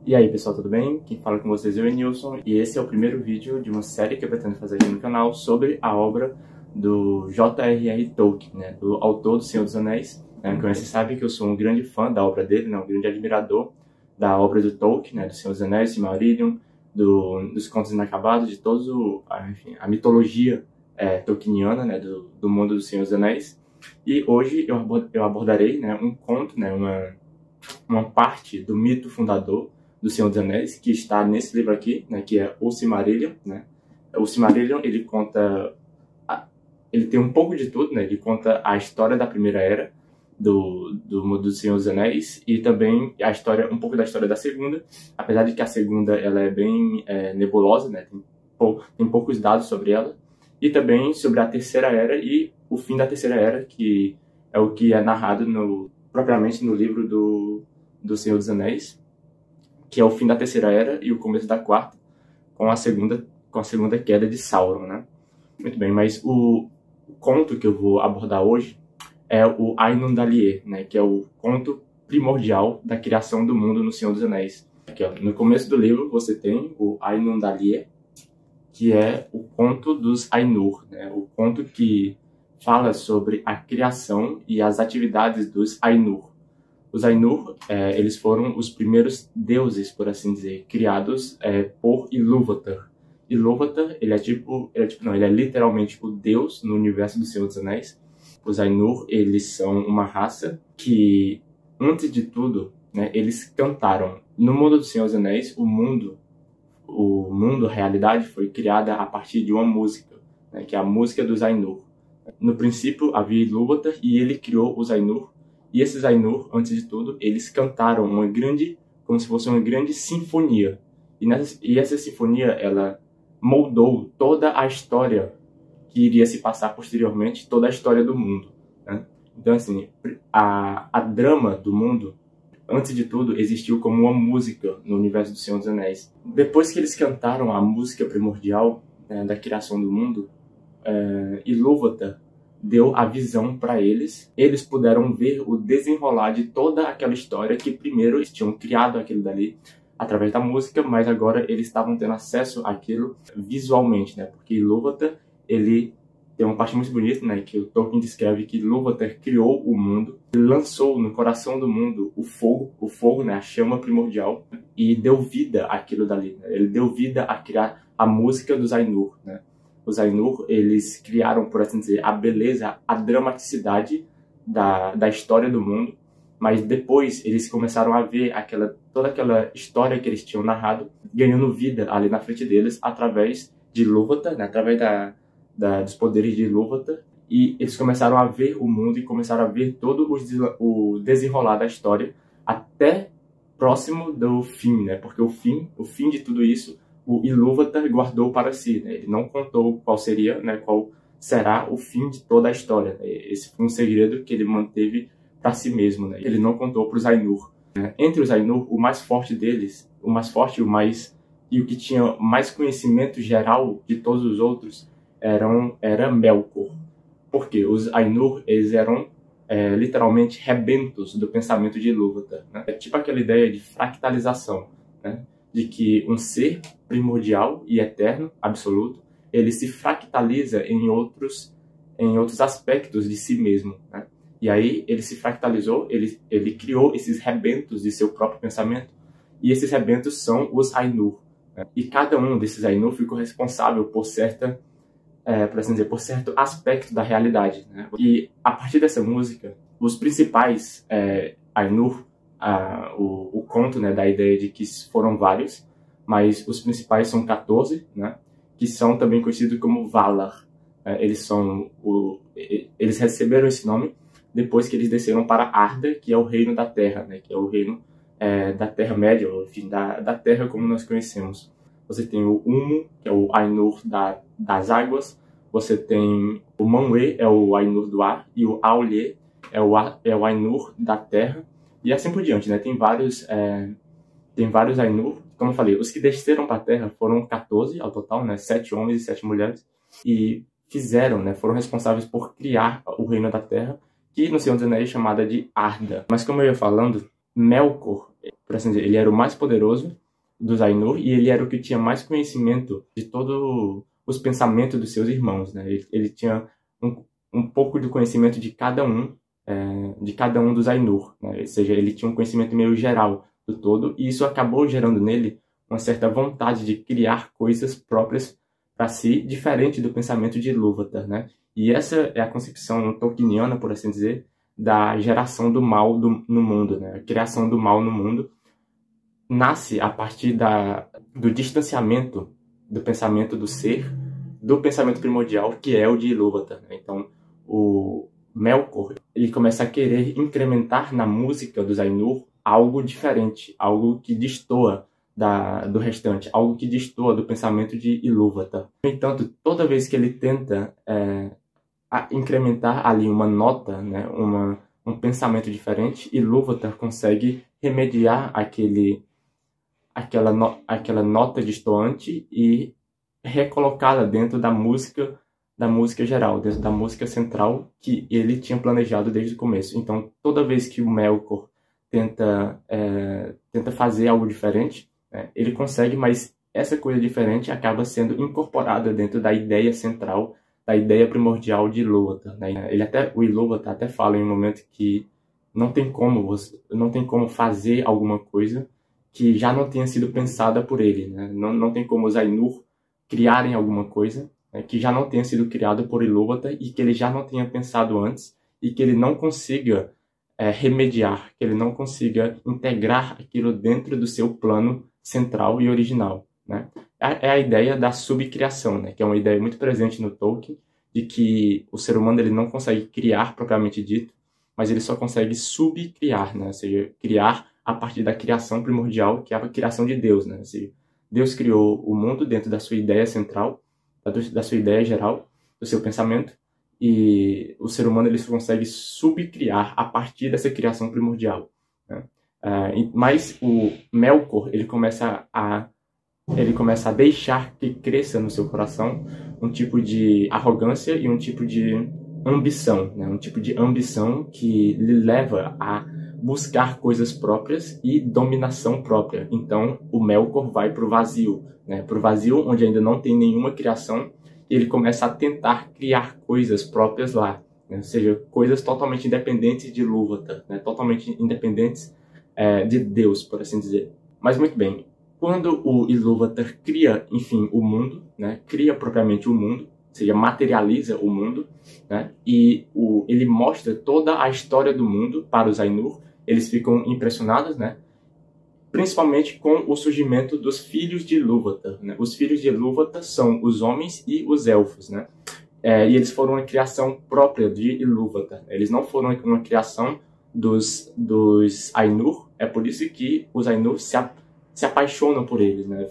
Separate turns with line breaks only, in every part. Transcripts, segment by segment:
E aí pessoal, tudo bem? Quem fala com vocês é o Nilson e esse é o primeiro vídeo de uma série que eu pretendo fazer aqui no canal sobre a obra do J.R.R. Tolkien, né, do autor do Senhor dos Anéis. Como vocês sabem que eu sou um grande fã da obra dele, né, um grande admirador da obra do Tolkien, né, do Senhor dos Anéis, Silmarillion, dos Contos Inacabados, de toda a mitologia tolkieniana, né, do mundo do Senhor dos Anéis. E hoje eu abordarei, né, um conto, né, uma parte do mito fundador do Senhor dos Anéis, que está nesse livro aqui, né, que é o Silmarillion, né? O Silmarillion, ele tem um pouco de tudo, né? Ele conta a história da Primeira Era do mundo do Senhor dos Anéis e também um pouco da história da Segunda, apesar de que a Segunda ela é bem nebulosa, né? Tem poucos dados sobre ela, e também sobre a Terceira Era e o fim da Terceira Era, que é o que é narrado propriamente no livro do Senhor dos Anéis, que é o fim da Terceira Era e o começo da Quarta, com a segunda queda de Sauron, né? Muito bem, mas o conto que eu vou abordar hoje é o Ainundalie, né? Que é o conto primordial da criação do mundo no Senhor dos Anéis. Aqui, ó, no começo do livro você tem o Ainundalie, que é o conto dos Ainur, né? O conto que fala sobre a criação e as atividades dos Ainur. Os Ainur, eles foram os primeiros deuses, por assim dizer, criados por Ilúvatar. Ilúvatar, ele é literalmente o deus no universo do Senhor dos Anéis. Os Ainur, eles são uma raça que, antes de tudo, né, eles cantaram. No mundo do Senhor dos Anéis, a realidade foi criada a partir de uma música, né, que é a música dos Ainur. No princípio havia Ilúvatar e ele criou os Ainur. E esses Ainur, antes de tudo, eles cantaram como se fosse uma grande sinfonia. E essa sinfonia, ela moldou toda a história que iria se passar posteriormente, toda a história do mundo, né? Então, assim, a drama do mundo, antes de tudo, existiu como uma música no universo do Senhor dos Anéis. Depois que eles cantaram a música primordial, né, da criação do mundo, Ilúvatar deu a visão para eles. Eles puderam ver o desenrolar de toda aquela história que primeiro eles tinham criado aquilo dali através da música, mas agora eles estavam tendo acesso àquilo visualmente, né? Porque Ilúvatar, ele tem uma parte muito bonita, né? Que o Tolkien descreve que Ilúvatar criou o mundo, lançou no coração do mundo o fogo, né? A chama primordial, e deu vida àquilo dali, né? Ele deu vida a criar a música dos Ainur, né? Os Ainur, eles criaram, por assim dizer, a beleza, a dramaticidade da história do mundo, mas depois eles começaram a ver toda aquela história que eles tinham narrado ganhando vida ali na frente deles através de Ilúvatar, né? Através dos poderes de Ilúvatar, e eles começaram a ver o mundo e começaram a ver todo o desenrolar da história até próximo do fim, né? Porque o fim de tudo isso o Ilúvatar guardou para si, né? Ele não contou qual seria, né, qual será o fim de toda a história, né? Esse foi um segredo que ele manteve para si mesmo, né? Ele não contou para os Ainur, né? Entre os Ainur, o mais forte deles, e o que tinha mais conhecimento geral de todos os outros era Melkor. Porque os Ainur, eles eram literalmente rebentos do pensamento de Ilúvatar, né? É tipo aquela ideia de fractalização, né? De que um ser primordial e eterno, absoluto, ele se fractaliza em outros aspectos de si mesmo, né? E aí ele se fractalizou, ele criou esses rebentos de seu próprio pensamento, e esses rebentos são os Ainur, né? E cada um desses Ainur ficou responsável por por assim dizer, por certo aspecto da realidade, né? E a partir dessa música, os principais Ainur, o conto, né, da ideia de que foram vários, mas os principais são 14, né, que são também conhecidos como Valar. Eles receberam esse nome depois que eles desceram para Arda, que é o reino da Terra, né, que é o reino da Terra-média, ou enfim, da Terra como nós conhecemos. Você tem o Umu, que é o Ainur das águas. Você tem o Manwë, é o Ainur do ar, e o Aulë é o Ainur da terra, e assim por diante, né? Tem vários Ainur. Como eu falei, os que desceram para a terra foram 14 ao total, né? 7 homens e 7 mulheres, e foram responsáveis por criar o reino da terra, que no Senhor dos Anéis é chamada de Arda. Mas como eu ia falando, Melkor, por assim dizer, ele era o mais poderoso dos Ainur e ele era o que tinha mais conhecimento de todos os pensamentos dos seus irmãos, né? Ele tinha um pouco do conhecimento de cada um dos Ainur, né? Ou seja, ele tinha um conhecimento meio geral do todo e isso acabou gerando nele uma certa vontade de criar coisas próprias para si, diferente do pensamento de Ilúvatar, né? E essa é a concepção tolkieniana, por assim dizer, da geração do mal no mundo, né? A criação do mal no mundo nasce a partir do distanciamento do pensamento do ser, do pensamento primordial, que é o de Ilúvatar, né? Então, o Melkor, ele começa a querer incrementar na música dos Ainur algo diferente, algo que destoa do restante, algo que destoa do pensamento de Ilúvatar. No entanto, toda vez que ele tenta incrementar ali uma nota, né, um pensamento diferente, Ilúvatar consegue remediar aquela nota destoante e recolocá-la dentro da música geral, dentro da música central que ele tinha planejado desde o começo. Então, toda vez que o Melkor tenta fazer algo diferente, ele consegue, mas essa coisa diferente acaba sendo incorporada dentro da ideia central, da ideia primordial de Ilúvatar, né? O Ilúvatar até fala em um momento que não tem como fazer alguma coisa que já não tenha sido pensada por ele, né? Não tem como os Ainur criarem alguma coisa, né, que já não tenha sido criado por Ilúvatar e que ele já não tenha pensado antes e que ele não consiga remediar, que ele não consiga integrar aquilo dentro do seu plano central e original, né? É a ideia da subcriação, né, que é uma ideia muito presente no Tolkien, de que o ser humano ele não consegue criar propriamente dito, mas ele só consegue subcriar, né? Ou seja, criar a partir da criação primordial, que é a criação de Deus, né? Ou seja, Deus criou o mundo dentro da sua ideia central, da sua ideia geral, do seu pensamento, e o ser humano ele só consegue subcriar a partir dessa criação primordial, né? Mas o Melkor ele começa a deixar que cresça no seu coração um tipo de arrogância e um tipo de ambição, né? Um tipo de ambição que lhe leva a buscar coisas próprias e dominação própria. Então, o Melkor vai para o vazio, né? Para o vazio onde ainda não tem nenhuma criação, e ele começa a tentar criar coisas próprias lá, né? Ou seja, coisas totalmente independentes de Ilúvatar, né? Totalmente independentes de Deus, por assim dizer. Mas muito bem, quando o Ilúvatar cria, enfim, o mundo, né? Cria propriamente o mundo, ou seja, materializa o mundo, né? E ele mostra toda a história do mundo para os Ainur. Eles ficam impressionados, né? Principalmente com o surgimento dos filhos de Ilúvatar, né? Os filhos de Ilúvatar são os homens e os elfos, né? E eles foram uma criação própria de Ilúvatar. Eles não foram uma criação dos Ainur. É por isso que os Ainur se apaixonam por eles, né?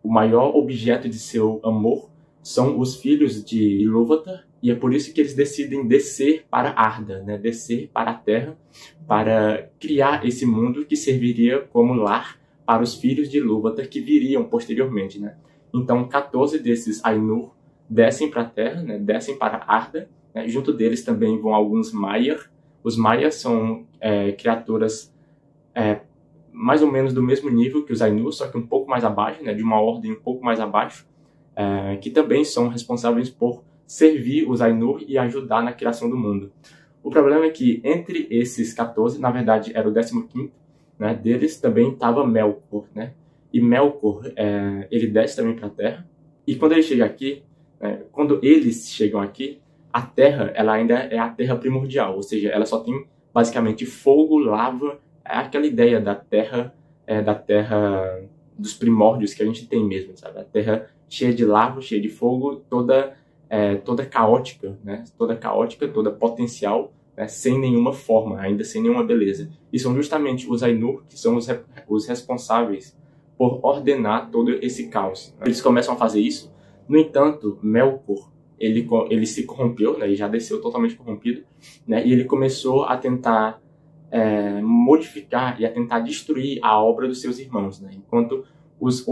O maior objeto de seu amor são os filhos de Ilúvatar, e é por isso que eles decidem descer para Arda, né? Descer para a Terra, para criar esse mundo que serviria como lar para os filhos de Ilúvatar que viriam posteriormente, né? Então, 14 desses Ainur descem para a Terra, né? Descem para Arda, né? Junto deles também vão alguns Maiar. Os Maiar são criaturas mais ou menos do mesmo nível que os Ainur, só que um pouco mais abaixo, né? De uma ordem um pouco mais abaixo, que também são responsáveis por servir os Ainur e ajudar na criação do mundo. O problema é que entre esses 14, na verdade era o 15º, né, deles também estava Melkor, né? E Melkor, ele desce também para a Terra. E quando ele chega aqui, quando eles chegam aqui, a Terra ela ainda é a Terra primordial, ou seja, ela só tem basicamente fogo, lava, aquela ideia da Terra dos primórdios que a gente tem mesmo, sabe? A Terra cheia de lava, cheia de fogo, toda caótica, né? Toda caótica, toda potencial, né? Sem nenhuma forma, ainda sem nenhuma beleza. E são justamente os Ainur que são os responsáveis por ordenar todo esse caos, né? Eles começam a fazer isso. No entanto, Melkor, ele se corrompeu, né? Ele já desceu totalmente corrompido, né? E ele começou a tentar modificar e a tentar destruir a obra dos seus irmãos, né? Enquanto os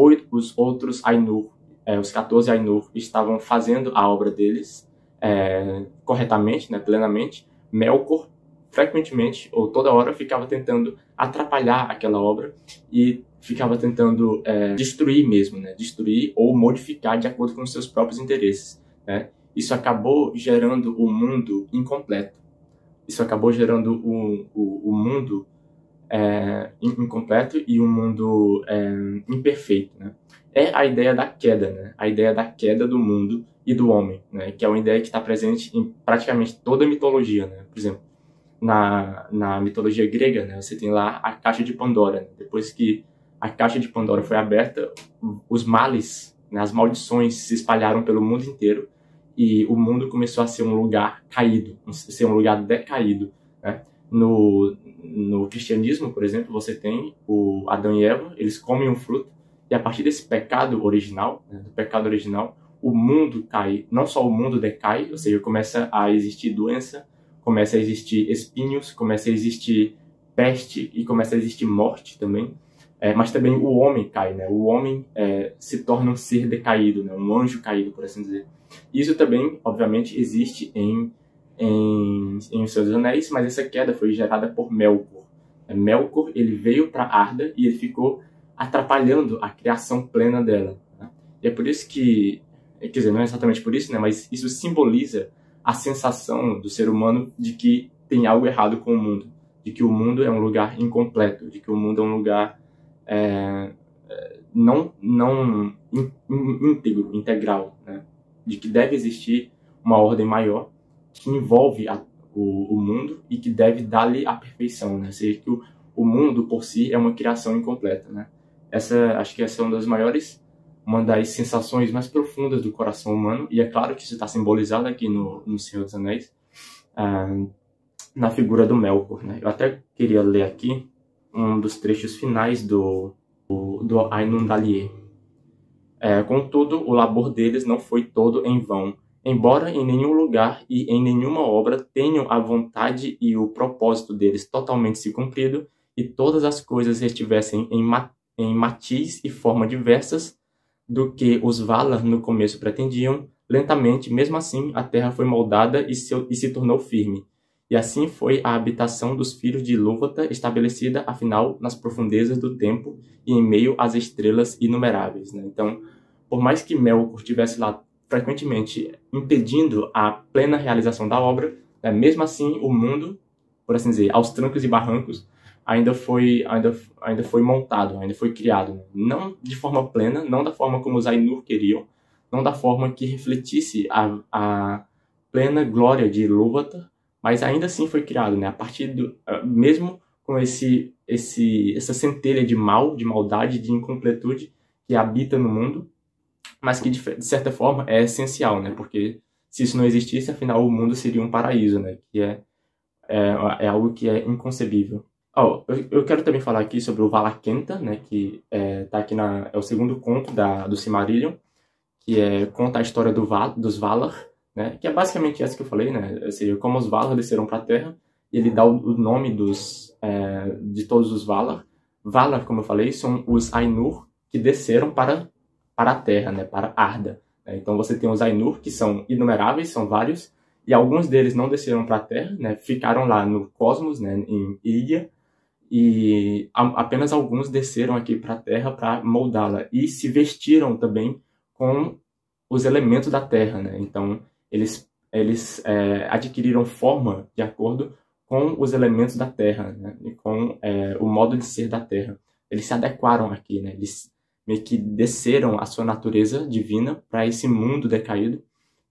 outros Ainur, os 14 Ainur, estavam fazendo a obra deles corretamente, né, plenamente, Melkor frequentemente ou toda hora ficava tentando atrapalhar aquela obra e ficava tentando destruir mesmo, né? Destruir ou modificar de acordo com os seus próprios interesses, né? Isso acabou gerando um mundo incompleto. Isso acabou gerando o mundo incompleto e um mundo imperfeito, né? É a ideia da queda, né? A ideia da queda do mundo e do homem, né? Que é uma ideia que está presente em praticamente toda a mitologia, né? Por exemplo, na mitologia grega, né? Você tem lá a caixa de Pandora, né? Depois que a caixa de Pandora foi aberta, os males, né? As maldições se espalharam pelo mundo inteiro e o mundo começou a ser um lugar caído, ser um lugar decaído, né? No cristianismo, por exemplo, você tem o Adão e Eva, eles comem um fruto, e a partir desse pecado original, né, do pecado original, o mundo cai. Não só o mundo decai, ou seja, começa a existir doença, começa a existir espinhos, começa a existir peste e começa a existir morte também. Mas também o homem cai, né? O homem se torna um ser decaído, né? Um anjo caído, por assim dizer. Isso também, obviamente, existe em O Senhor dos Anéis, mas essa queda foi gerada por Melkor. Melkor, ele veio para Arda e ele ficou atrapalhando a criação plena dela, né? E é por isso que, quer dizer, não é exatamente por isso, né? Mas isso simboliza a sensação do ser humano de que tem algo errado com o mundo, de que o mundo é um lugar incompleto, de que o mundo é um lugar não íntegro, integral, né? De que deve existir uma ordem maior que envolve o mundo e que deve dar-lhe a perfeição, né? Ou seja, que o mundo por si é uma criação incompleta, né? Acho que essa é uma das sensações mais profundas do coração humano, e é claro que isso está simbolizado aqui no Senhor dos Anéis, na figura do Melkor, né? Eu até queria ler aqui um dos trechos finais do Ainundalie. Contudo, o labor deles não foi todo em vão, embora em nenhum lugar e em nenhuma obra tenham a vontade e o propósito deles totalmente se cumprido, e todas as coisas estivessem em matiz e forma diversas do que os Valar no começo pretendiam, lentamente, mesmo assim, a terra foi moldada e se tornou firme. E assim foi a habitação dos filhos de Ilúvatar estabelecida, afinal, nas profundezas do tempo e em meio às estrelas inumeráveis, né? Então, por mais que Melkor estivesse lá frequentemente impedindo a plena realização da obra, né, mesmo assim, o mundo, por assim dizer, aos trancos e barrancos, ainda foi montado, ainda foi criado, né? Não de forma plena, não da forma como os Ainur queriam, não da forma que refletisse a plena glória de Ilúvatar, mas ainda assim foi criado, né? A partir mesmo com essa centelha de mal, de maldade, de incompletude que habita no mundo, mas que de certa forma é essencial, né? Porque se isso não existisse, afinal o mundo seria um paraíso, né? Que é algo que é inconcebível. Eu quero também falar aqui sobre o Valakenta, né? Que tá aqui é o segundo conto do Silmarillion, que conta a história dos Valar, né? Que é basicamente essa que eu falei, né? Ou seja, como os Valar desceram para a Terra, e ele dá o nome de todos os Valar. Valar, como eu falei, são os Ainur que desceram para a Terra, né? Para Arda, né? Então você tem os Ainur, que são inumeráveis, são vários, e alguns deles não desceram para a Terra, né? Ficaram lá no cosmos, né? Em Ilha, e apenas alguns desceram aqui para a Terra para moldá-la, e se vestiram também com os elementos da Terra, né? Então eles adquiriram forma de acordo com os elementos da Terra, né? E com o modo de ser da Terra. Eles se adequaram aqui, né? Eles meio que desceram a sua natureza divina para esse mundo decaído,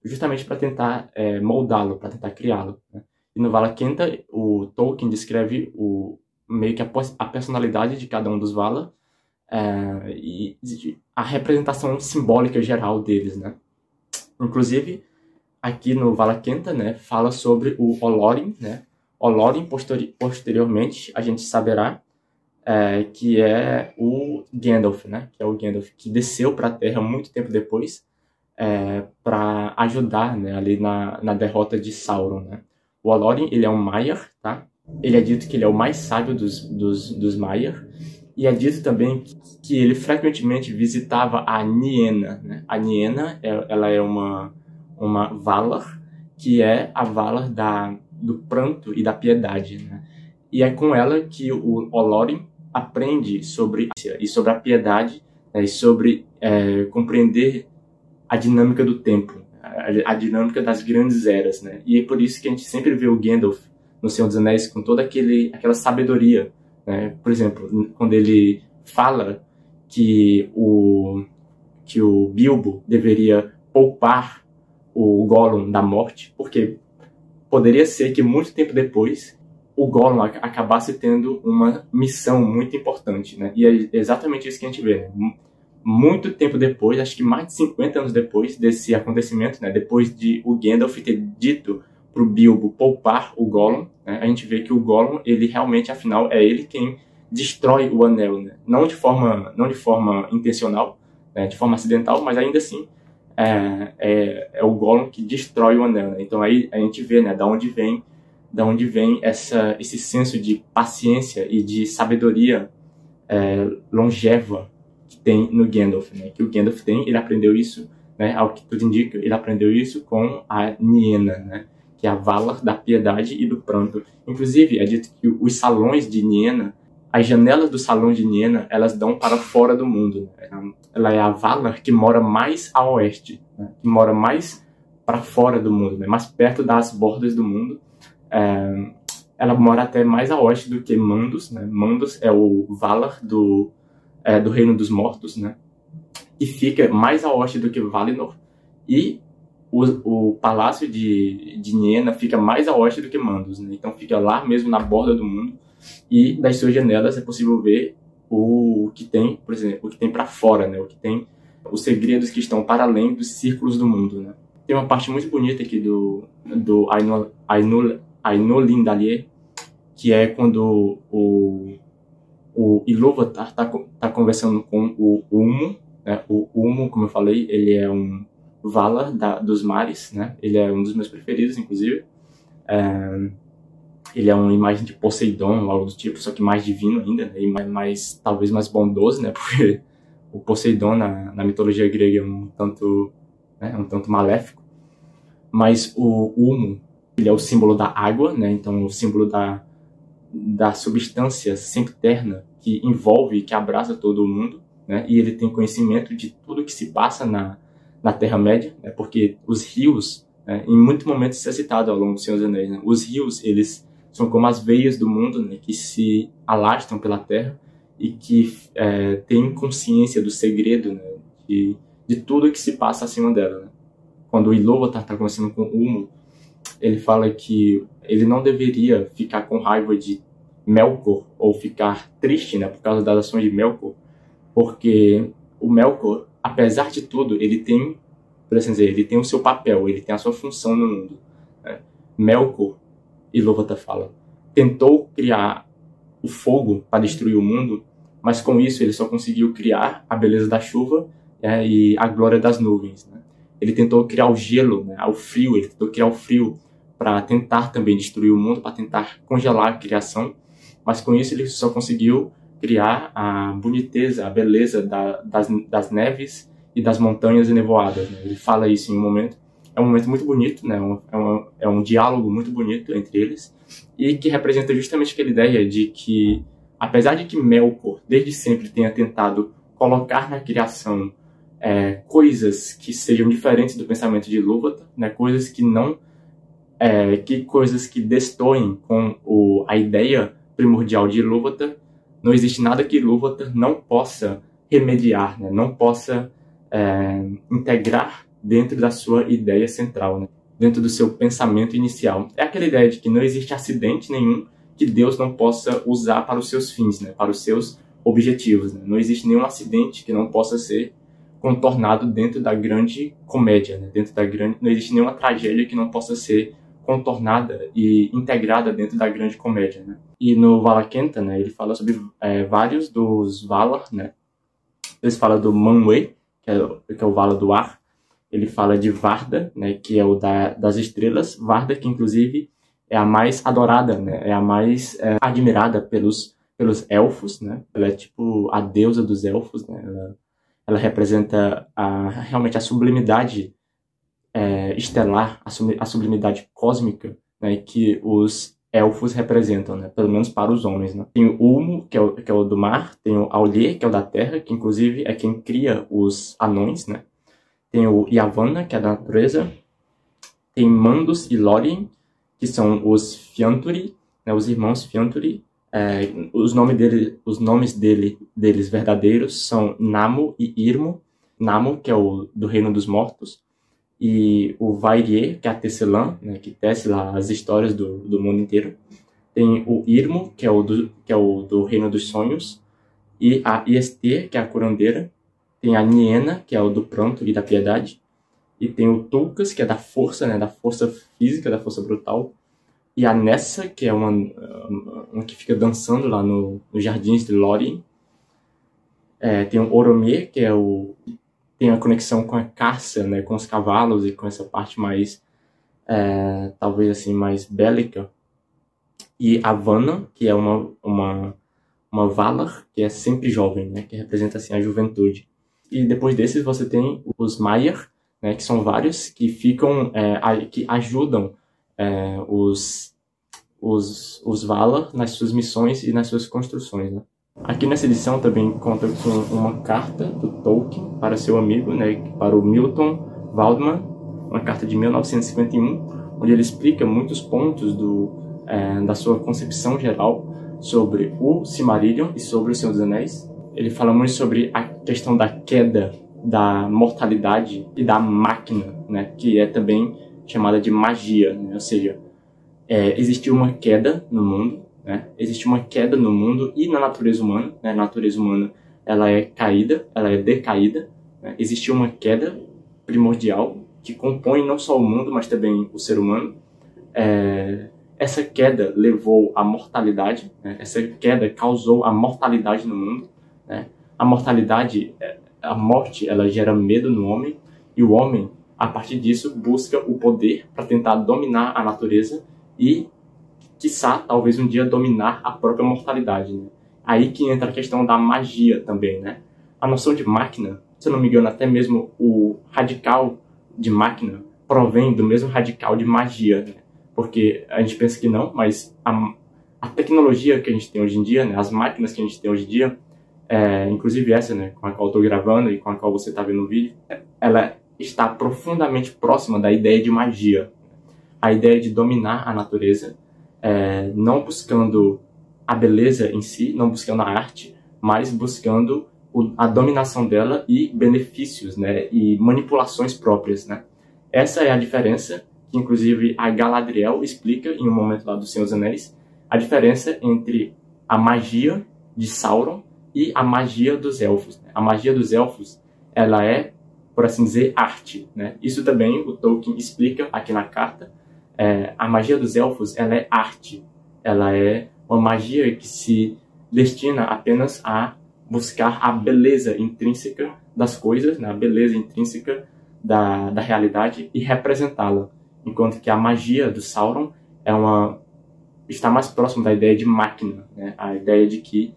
justamente para tentar moldá-lo, para tentar criá-lo, né? E no Valakenta, o Tolkien descreve meio que a personalidade de cada um dos Valar, e a representação simbólica geral deles, né? Inclusive, aqui no Valakenta, né, fala sobre o Olorin, né? Olorin, posteriormente, a gente saberá que é o Gandalf, né? Que é o Gandalf que desceu para a Terra muito tempo depois para ajudar, né, ali na derrota de Sauron, né? O Olorin, ele é um Maiar, tá? Ele é dito que ele é o mais sábio dos Maiar, e é dito também que ele frequentemente visitava a Niena, né? A Niena, ela é uma Valar, que é a Valar do pranto e da piedade, né? E é com ela que o Olorin aprende sobre a piedade, né, e sobre compreender a dinâmica do tempo, a dinâmica das grandes eras, né? E é por isso que a gente sempre vê o Gandalf no Senhor dos Anéis com toda aquela sabedoria, né? Por exemplo, quando ele fala que o Bilbo deveria poupar o Gollum da morte, porque poderia ser que muito tempo depois o Gollum acabasse tendo uma missão muito importante, né? E é exatamente isso que a gente vê, né? Muito tempo depois, acho que mais de 50 anos depois desse acontecimento, né? Depois de o Gandalf ter dito pro Bilbo poupar o Gollum, né? A gente vê que o Gollum, ele realmente, afinal, é ele quem destrói o anel, né? Não de forma intencional, né? De forma acidental, mas ainda assim é o Gollum que destrói o anel, né? Então aí a gente vê, né? Da onde vem esse senso de paciência e de sabedoria longeva que tem no Gandalf, né? Que o Gandalf tem, ele aprendeu isso, né? Ao que tudo indica, ele aprendeu isso com a Niena, né? Que é a Valar da piedade e do pranto. Inclusive, é dito que os salões de Niena, as janelas do salão de Niena, elas dão para fora do mundo, né? Ela é a Valar que mora mais a oeste, né? Que mora mais para fora do mundo, né? Mais perto das bordas do mundo. Ela mora até mais a oeste do que Mandos, né? Mandos é o Valar do Reino dos Mortos, né? E fica mais a oeste do que Valinor. E o Palácio de Niena fica mais a oeste do que Mandos, né? Então fica lá mesmo na borda do mundo. E das suas janelas é possível ver o que tem, por exemplo, o que tem para fora, né? O que tem os segredos que estão para além dos círculos do mundo, né? Tem uma parte muito bonita aqui do Ainulindalë, que é quando o Ilúvatar tá conversando com o Ulmo, né? O Ulmo, como eu falei, ele é um Valar dos mares, né? Ele é um dos meus preferidos, inclusive. Ele é uma imagem de Poseidon, algo do tipo, só que mais divino ainda, né? E talvez mais bondoso, né? Porque o Poseidon na mitologia grega é um tanto maléfico. Mas o Ulmo, ele é o símbolo da água, né? Então, o símbolo da substância sempiterna que envolve e que abraça todo o mundo, né? E ele tem conhecimento de tudo que se passa na Terra-média, né? Porque os rios, né? Em muitos momentos isso é citado ao longo do Senhor dos Anéis, né? Os rios, eles são como as veias do mundo, né? Que se alastram pela Terra e que têm consciência do segredo, né? De tudo que se passa acima dela, né? Quando o Ilúvatar está conversando com o Ulmo, ele fala que ele não deveria ficar com raiva de Melkor ou ficar triste, né, por causa das ações de Melkor, porque o Melkor, apesar de tudo, ele tem, por assim dizer, ele tem o seu papel, ele tem a sua função no mundo, né? Melkor, Ilúvatar fala, tentou criar o fogo para destruir o mundo, mas com isso ele só conseguiu criar a beleza da chuva, e a glória das nuvens, né? Ele tentou criar o gelo, né, o frio, ele tentou criar o frio para tentar também destruir o mundo, para tentar congelar a criação, mas com isso ele só conseguiu criar a boniteza, a beleza das neves e das montanhas enevoadas, né? Ele fala isso em um momento, é um momento muito bonito, né? É um diálogo muito bonito entre eles, e que representa justamente aquela ideia de que, apesar de que Melkor desde sempre tenha tentado colocar na criação coisas que sejam diferentes do pensamento de Ilúvatar, né? Coisas que não coisas que destoem com a ideia primordial de Ilúvatar, não existe nada que Ilúvatar não possa remediar, né? Não possa integrar dentro da sua ideia central, né? Dentro do seu pensamento inicial. É aquela ideia de que não existe acidente nenhum que Deus não possa usar para os seus fins, né? Para os seus objetivos, né? Não existe nenhum acidente que não possa ser contornado dentro da grande comédia, né? Não existe nenhuma tragédia que não possa ser contornada e integrada dentro da grande comédia, né? E no Valakenta, né, ele fala sobre vários dos Valar, né? Ele fala do Manwë, que é o Valar do ar. Ele fala de Varda, né, que é o das estrelas. Varda, que inclusive é a mais adorada, né? É a mais admirada pelos elfos, né? Ela é tipo a deusa dos elfos, né? Ela representa realmente a sublimidade estelar, a sublimidade cósmica né, que os elfos representam, né, pelo menos para os homens, né. Tem o Ulmo, que é o do mar, tem o Aulë, que é o da terra, que inclusive é quem cria os anões, né. Tem o Yavanna, que é da natureza. Tem Mandus e Lórien, que são os Fiantori, né, os irmãos Fiantori. Os nomes deles verdadeiros são Namo e Irmo. Namo, que é o do Reino dos Mortos, e o Vairier, que é a tecelã, né, que tece lá as histórias do mundo inteiro. Tem o Irmo, que é o do Reino dos Sonhos, e a Iestê, que é a curandeira. Tem a Niena, que é o do pranto e da piedade. E tem o Tulkas, que é da força, né, da força física, da força brutal. E a Nessa, que é uma que fica dançando lá nos jardins de Lórien. Tem o Oromê, que tem a conexão com a caça, né, com os cavalos e com essa parte mais, talvez assim, mais bélica. E a Vanna, que é uma Valar, que é sempre jovem, né, que representa assim a juventude. E depois desses você tem os Maiar, né, que são vários que ficam, que ajudam os Valar nas suas missões e nas suas construções, né. Aqui nessa edição também conta com uma carta do Tolkien para seu amigo, né, para o Milton Waldman, uma carta de 1951, onde ele explica muitos pontos da sua concepção geral sobre o Silmarillion e sobre o Senhor dos Anéis. Ele fala muito sobre a questão da queda, da mortalidade e da máquina, né, que é também chamada de magia, né, ou seja, existiu uma queda no mundo, né? Existe uma queda no mundo e na natureza humana, né? A natureza humana ela é caída, ela é decaída, né? Existe uma queda primordial que compõe não só o mundo, mas também o ser humano. Essa queda levou à mortalidade, né? Essa queda causou a mortalidade no mundo, né? A mortalidade, a morte, ela gera medo no homem, e o homem, a partir disso, busca o poder para tentar dominar a natureza e, quiçá, talvez um dia dominar a própria mortalidade, né? Aí que entra a questão da magia também, né? A noção de máquina, se eu não me engano, até mesmo o radical de máquina provém do mesmo radical de magia, né? Porque a gente pensa que não, mas a tecnologia que a gente tem hoje em dia, né? As máquinas que a gente tem hoje em dia, inclusive essa, né, com a qual eu estou gravando e com a qual você está vendo o vídeo, ela está profundamente próxima da ideia de magia. A ideia de dominar a natureza, não buscando a beleza em si, não buscando a arte, mas buscando a dominação dela e benefícios, né, e manipulações próprias, né. Essa é a diferença que, inclusive, a Galadriel explica em um momento lá do Senhor dos Anéis, a diferença entre a magia de Sauron e a magia dos elfos. A magia dos elfos, ela é, por assim dizer, arte, né. Isso também o Tolkien explica aqui na carta. A magia dos elfos, ela é arte. Ela é uma magia que se destina apenas a buscar a beleza intrínseca das coisas, né? A beleza intrínseca da realidade e representá-la. Enquanto que a magia do Sauron está mais próximo da ideia de máquina, né? A ideia de que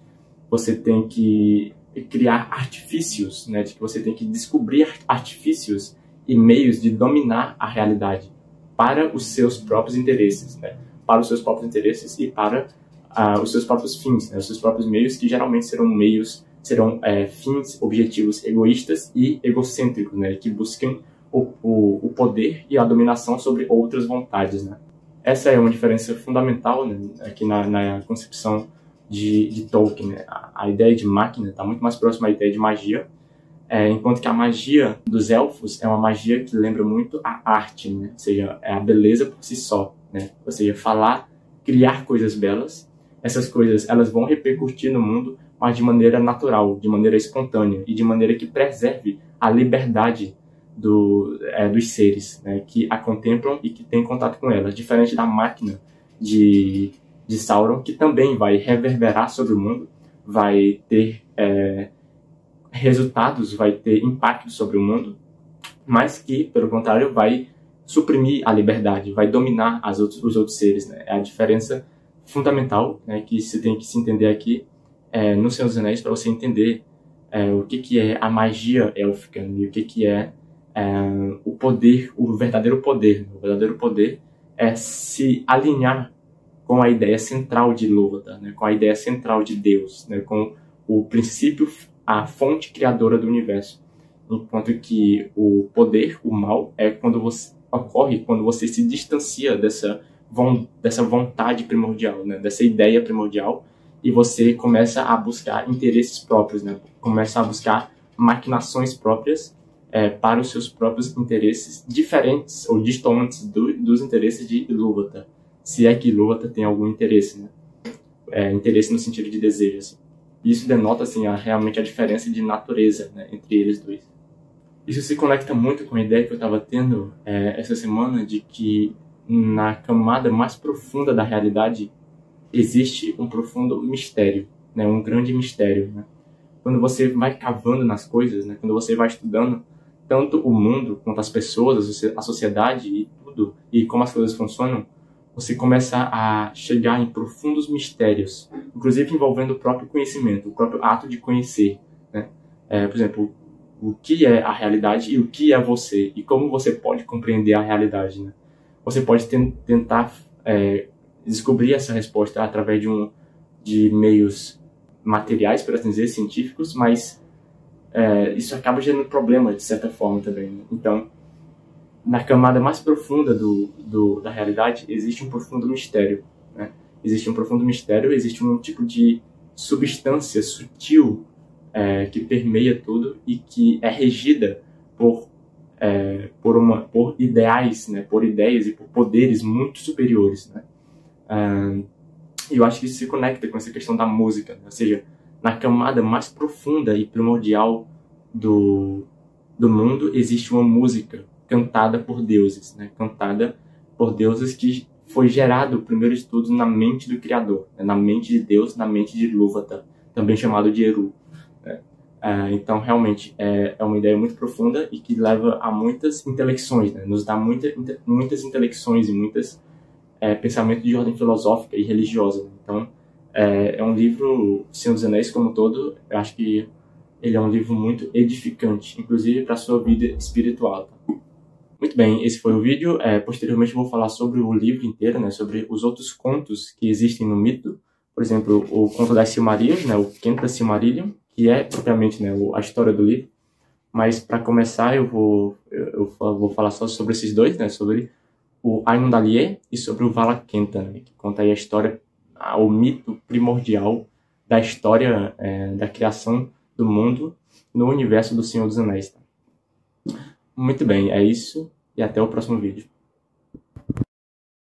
você tem que criar artifícios, né? De que você tem que descobrir artifícios e meios de dominar a realidade para os seus próprios interesses, né? Para os seus próprios interesses e para os seus próprios fins, né? Os seus próprios meios, que geralmente serão fins, objetivos egoístas e egocêntricos, né? Que buscam o poder e a dominação sobre outras vontades, né? Essa é uma diferença fundamental, né, aqui na concepção de Tolkien, né? A ideia de máquina está muito mais próxima à ideia de magia, enquanto que a magia dos elfos é uma magia que lembra muito a arte, né? Ou seja, é a beleza por si só, né? Ou seja, criar coisas belas. Essas coisas, elas vão repercutir no mundo, mas de maneira natural, de maneira espontânea e de maneira que preserve a liberdade dos seres, né? Que a contemplam e que têm contato com ela, diferente da máquina de Sauron, que também vai reverberar sobre o mundo, vai ter resultados, vai ter impacto sobre o mundo, mas que, pelo contrário, vai suprimir a liberdade, vai dominar os outros seres, né? É a diferença fundamental, né, que se tem que se entender aqui no Senhor dos Anéis, para você entender o que é a magia élfica, né, e o que é o poder, o verdadeiro poder. O verdadeiro poder se alinhar com a ideia central de Ilúvatar, né? Com a ideia central de Deus, né? Com o princípio, a fonte criadora do universo. Enquanto que o poder, o mal, ocorre quando você se distancia dessa vontade primordial, né? Dessa ideia primordial, e você começa a buscar interesses próprios, né? Começa a buscar maquinações próprias para os seus próprios interesses, diferentes ou distantes dos interesses de Ilúvatar. Se é que Ilúvatar tem algum interesse, né? Interesse no sentido de desejo. Assim. Isso denota assim, realmente a diferença de natureza, né, entre eles dois. Isso se conecta muito com a ideia que eu estava tendo essa semana de que na camada mais profunda da realidade existe um profundo mistério, né, um grande mistério. Né? Quando você vai cavando nas coisas, né, quando você vai estudando tanto o mundo quanto as pessoas, a sociedade e tudo, e como as coisas funcionam, você começa a chegar em profundos mistérios, inclusive envolvendo o próprio conhecimento, o próprio ato de conhecer. Né? Por exemplo, o que é a realidade e o que é você, e como você pode compreender a realidade. Né? Você pode tentar descobrir essa resposta através de meios materiais, por assim dizer, científicos, mas isso acaba gerando problema, de certa forma, também. Né? Então, na camada mais profunda da realidade, existe um profundo mistério. Né? Existe um profundo mistério, existe um tipo de substância sutil que permeia tudo e que é regida por ideais, né? Por ideias e por poderes muito superiores. Né? E eu acho que isso se conecta com essa questão da música. Né? Ou seja, na camada mais profunda e primordial do mundo, existe uma música cantada por deuses, né? Cantada por deuses que foi gerado, primeiro de tudo, na mente do Criador, né? Na mente de Deus, na mente de Ilúvatar, também chamado de Eru. Né? Então, realmente, é uma ideia muito profunda e que leva a muitas intelecções, né? Nos dá muitas intelecções e muitos pensamentos de ordem filosófica e religiosa. Né? Então, é um livro, Senhor dos Anéis como um todo, eu acho que ele é um livro muito edificante, inclusive para a sua vida espiritual. Tá? Muito bem, esse foi o vídeo. Posteriormente eu vou falar sobre o livro inteiro, né, sobre os outros contos que existem no mito. Por exemplo, o conto das Silmarillion, né, o Quenta Silmarillion, que é propriamente, né, a história do livro. Mas para começar eu vou falar só sobre esses dois, né, sobre o Ainundalier e sobre o Valakenta, né, que conta aí a história, o mito primordial da história da criação do mundo no universo do Senhor dos Anéis. Tá? Muito bem, é isso e até o próximo vídeo.